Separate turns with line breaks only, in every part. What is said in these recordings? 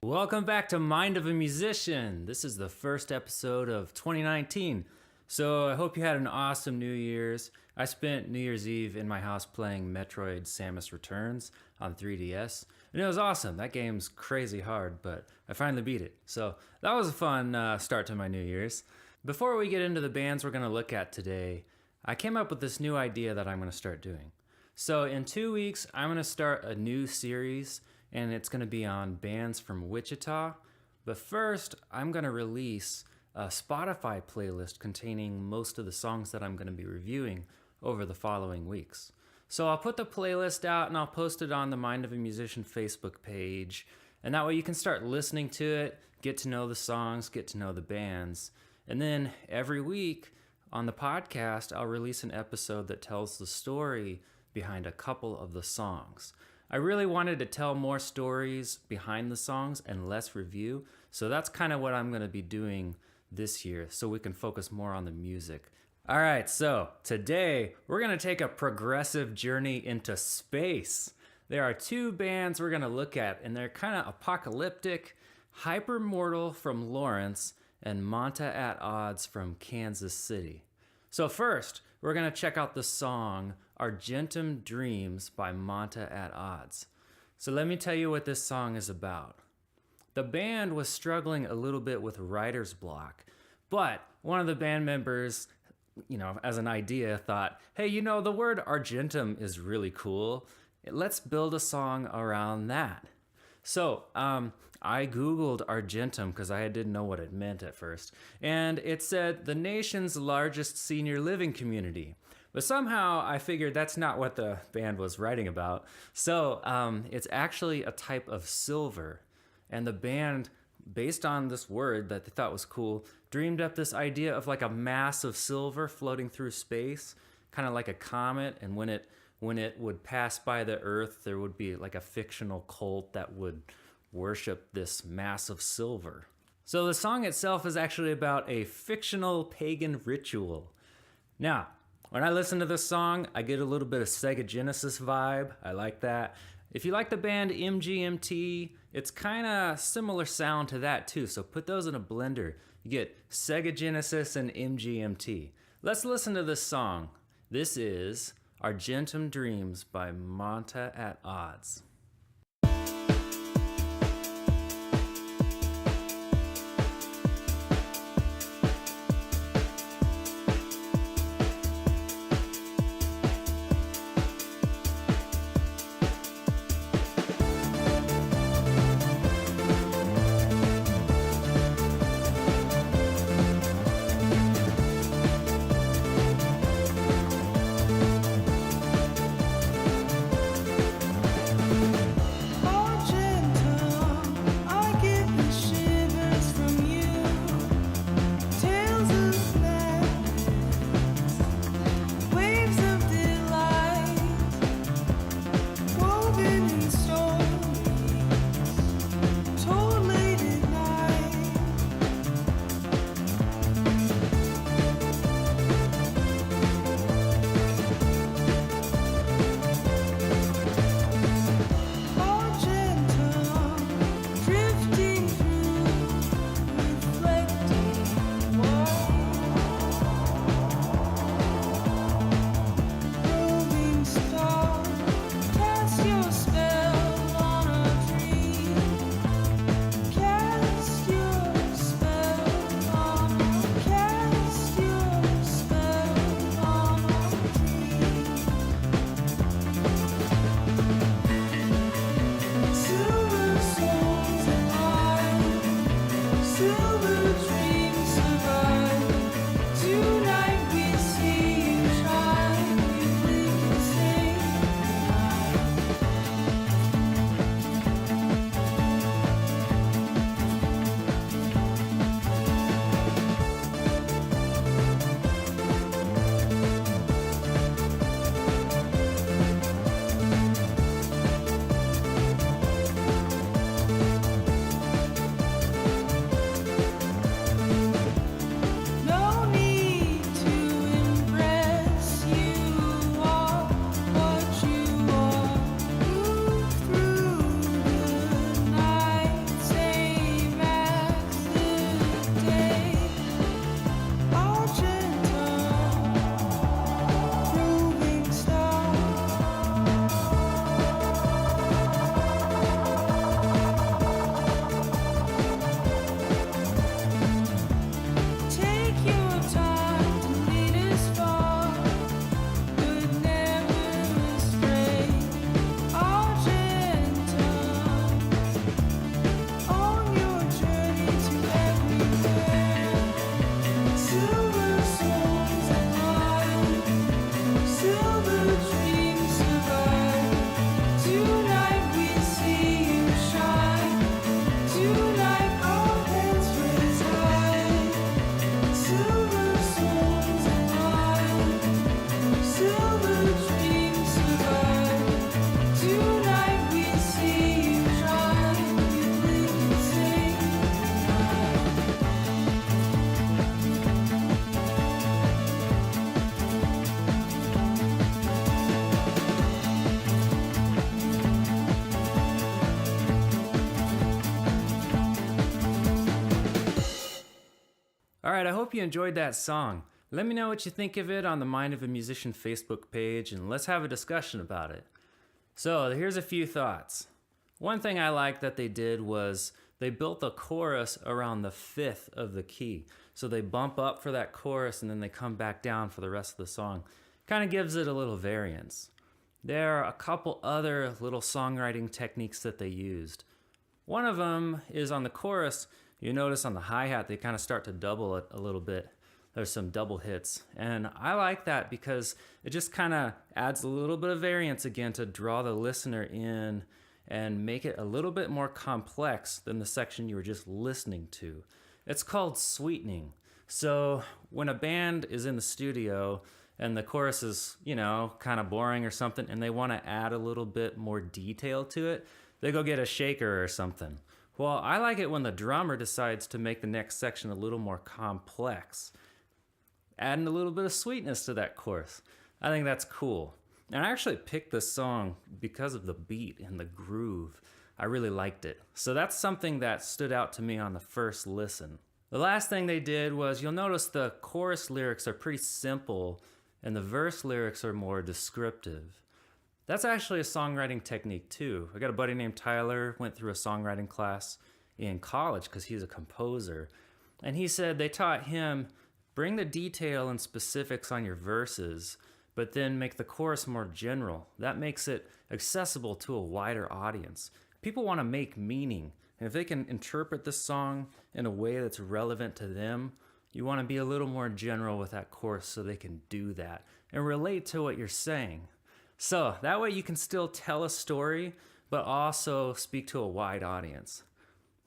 Welcome back to Mind of a Musician. This is the first episode of 2019. So I hope you had an awesome New Year's. I spent New Year's Eve in my house playing Metroid Samus Returns on 3DS. And it was awesome. That game's crazy hard, but I finally beat it. So that was a fun start to my New Year's. Before we get into the bands we're going to look at today, I came up with this new idea that I'm going to start doing. So in 2 weeks, I'm going to start a new series, and it's going to be on bands from Wichita. But first, I'm going to release a Spotify playlist containing most of the songs that I'm going to be reviewing over the following weeks. So I'll put the playlist out and I'll post it on the Mind of a Musician Facebook page. And that way you can start listening to it, get to know the songs, get to know the bands. And then every week on the podcast, I'll release an episode that tells the story behind a couple of the songs. I really wanted to tell more stories behind the songs and less review, so that's kind of what I'm going to be doing this year, so we can focus more on the music. All right, so today we're going to take a progressive journey into space. There are two bands we're going to look at, and they're kind of apocalyptic: Hypermortal from Lawrence and Monta at Odds from Kansas City. So first, we're going to check out the song Argentum Dreams by Monta at Odds. So let me tell you what this song is about. The band was struggling a little bit with writer's block, but one of the band members, as an idea, thought, hey, the word Argentum is really cool. Let's build a song around that. So I Googled Argentum because I didn't know what it meant at first. And it said the nation's largest senior living community. But somehow I figured that's not what the band was writing about. So it's actually a type of silver. And the band, based on this word that they thought was cool, dreamed up this idea of like a mass of silver floating through space, kind of like a comet. And when it would pass by the Earth, there would be like a fictional cult that would worship this mass of silver. So the song itself is actually about a fictional pagan ritual. Now, when I listen to this song, I get a little bit of Sega Genesis vibe. I like that. If you like the band MGMT, it's kind of similar sound to that too. So put those in a blender. You get Sega Genesis and MGMT. Let's listen to this song. This is Argentum Dreams by Monta at Odds. All right, I hope you enjoyed that song. Let me know what you think of it on the Mind of a Musician Facebook page, and let's have a discussion about it. So here's a few thoughts. One thing I liked that they did was they built the chorus around the fifth of the key. So they bump up for that chorus and then they come back down for the rest of the song. Kind of gives it a little variance. There are a couple other little songwriting techniques that they used. One of them is on the chorus. You notice on the hi-hat they kind of start to double it a little bit. There's some double hits, and I like that because it just kind of adds a little bit of variance again to draw the listener in and make it a little bit more complex than the section you were just listening to. It's called sweetening. So when a band is in the studio and the chorus is, kind of boring or something, and they want to add a little bit more detail to it, they go get a shaker or something. Well, I like it when the drummer decides to make the next section a little more complex, adding a little bit of sweetness to that chorus. I think that's cool. And I actually picked this song because of the beat and the groove. I really liked it. So that's something that stood out to me on the first listen. The last thing they did was, you'll notice the chorus lyrics are pretty simple and the verse lyrics are more descriptive. That's actually a songwriting technique too. I got a buddy named Tyler, went through a songwriting class in college because he's a composer. And he said they taught him, bring the detail and specifics on your verses, but then make the chorus more general. That makes it accessible to a wider audience. People want to make meaning. And if they can interpret the song in a way that's relevant to them, you want to be a little more general with that chorus so they can do that and relate to what you're saying. So that way you can still tell a story, but also speak to a wide audience.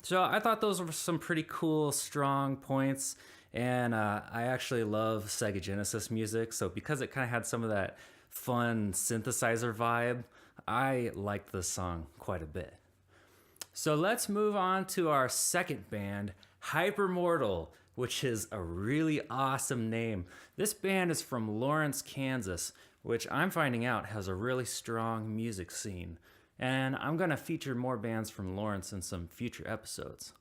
So I thought those were some pretty cool, strong points. And I actually love Sega Genesis music, so because it kind of had some of that fun synthesizer vibe, I liked this song quite a bit. So let's move on to our second band, Hypermortal, which is a really awesome name. This band is from Lawrence, Kansas, which I'm finding out has a really strong music scene. And I'm going to feature more bands from Lawrence in some future episodes.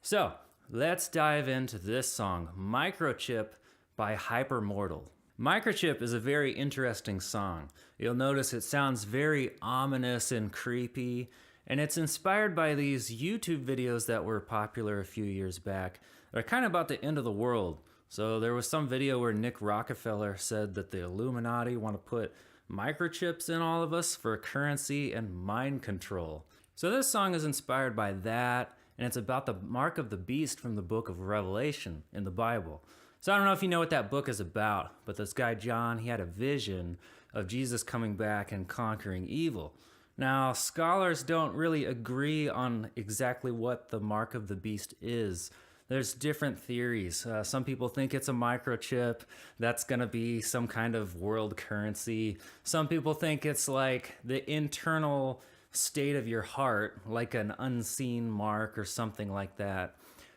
So let's dive into this song, Microchip by Hypermortal. Microchip is a very interesting song. You'll notice it sounds very ominous and creepy, and it's inspired by these YouTube videos that were popular a few years back. They're kind of about the end of the world. So there was some video where Nick Rockefeller said that the Illuminati want to put microchips in all of us for currency and mind control. So this song is inspired by that, and it's about the mark of the beast from the book of Revelation in the Bible. So I don't know if you know what that book is about, but this guy John, he had a vision of Jesus coming back and conquering evil. Now, scholars don't really agree on exactly what the mark of the beast is. There's different theories. Some people think it's a microchip. That's going to be some kind of world currency. Some people think it's like the internal state of your heart, like an unseen mark or something like that.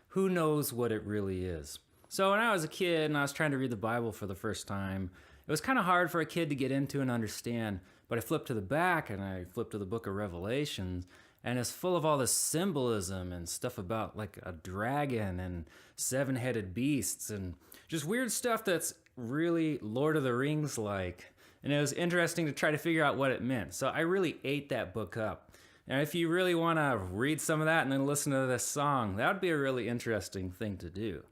Who knows what it really is? So when I was a kid and I was trying to read the Bible for the first time, it was kind of hard for a kid to get into and understand. But I flipped to the back and I flipped to the book of Revelation, and it's full of all this symbolism and stuff about like a dragon and seven-headed beasts and just weird stuff that's really Lord of the Rings like. And it was interesting to try to figure out what it meant. So I really ate that book up. And if you really want to read some of that and then listen to this song, that would be a really interesting thing to do.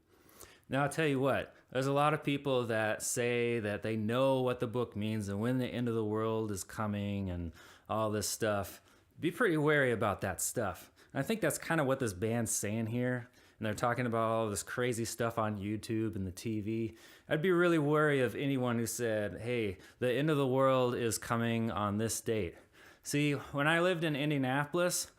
Now, I'll tell you what, there's a lot of people that say that they know what the book means and when the end of the world is coming and all this stuff. Be pretty wary about that stuff. And I think that's kind of what this band's saying here. And they're talking about all this crazy stuff on YouTube and the TV. I'd be really wary of anyone who said, hey, the end of the world is coming on this date. See, when I lived in Indianapolis,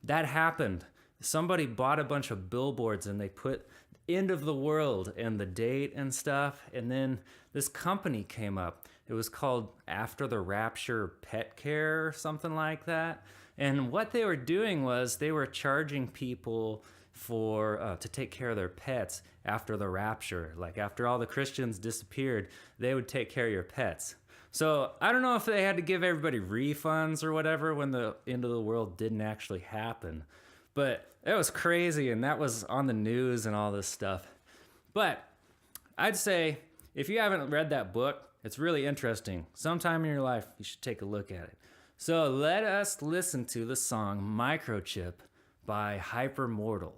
that happened. Somebody bought a bunch of billboards and they put end of the world and the date and stuff. And then this company came up. It was called After the Rapture Pet Care or something like that. And what they were doing was they were charging people for to take care of their pets after the rapture. Like after all the Christians disappeared, they would take care of your pets. So I don't know if they had to give everybody refunds or whatever when the end of the world didn't actually happen. But it was crazy, and that was on the news and all this stuff. But I'd say if you haven't read that book, it's really interesting. Sometime in your life, you should take a look at it. So let us listen to the song Microchip by Hypermortal.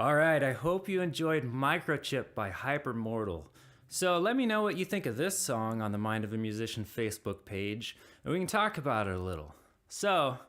All right, I hope you enjoyed Microchip by Hypermortal. So let me know what you think of this song on the Mind of a Musician Facebook page, and we can talk about it a little. So,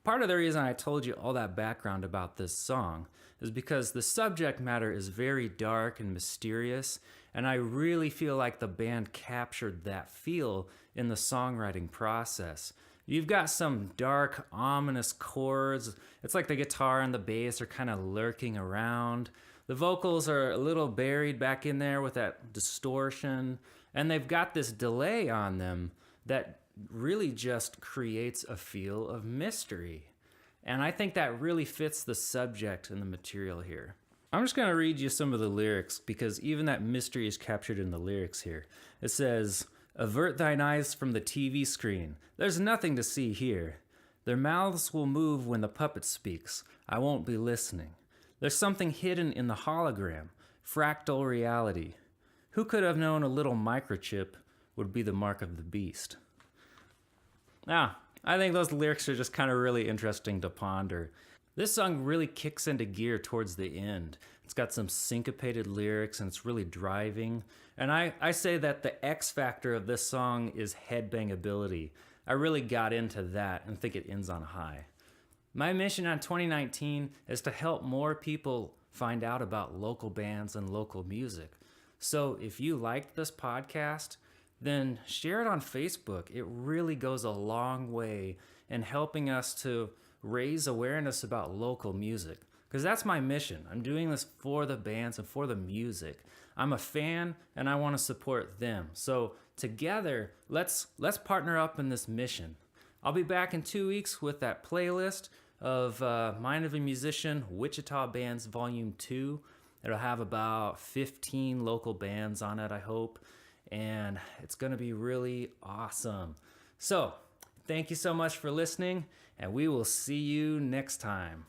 Part of the reason I told you all that background about this song is because the subject matter is very dark and mysterious, and I really feel like the band captured that feel in the songwriting process. You've got some dark, ominous chords. It's like the guitar and the bass are kind of lurking around. The vocals are a little buried back in there with that distortion, and they've got this delay on them that really just creates a feel of mystery. And I think that really fits the subject and the material here. I'm just going to read you some of the lyrics because even that mystery is captured in the lyrics here. It says, "Avert thine eyes from the TV screen. There's nothing to see here. Their mouths will move when the puppet speaks. I won't be listening. There's something hidden in the hologram. Fractal reality. Who could have known a little microchip would be the mark of the beast?" Now, I think those lyrics are just kind of really interesting to ponder. This song really kicks into gear towards the end. It's got some syncopated lyrics and it's really driving. And I say that the X factor of this song is headbangability. I really got into that and think it ends on a high. My mission on 2019 is to help more people find out about local bands and local music. So if you liked this podcast, then share it on Facebook. It really goes a long way in helping us to raise awareness about local music. Because that's my mission. I'm doing this for the bands and for the music. I'm a fan and I want to support them. So together, let's partner up in this mission. I'll be back in 2 weeks with that playlist of Mind of a Musician, Wichita Bands Volume 2. It'll have about 15 local bands on it, I hope. And it's going to be really awesome. So, thank you so much for listening, and we will see you next time.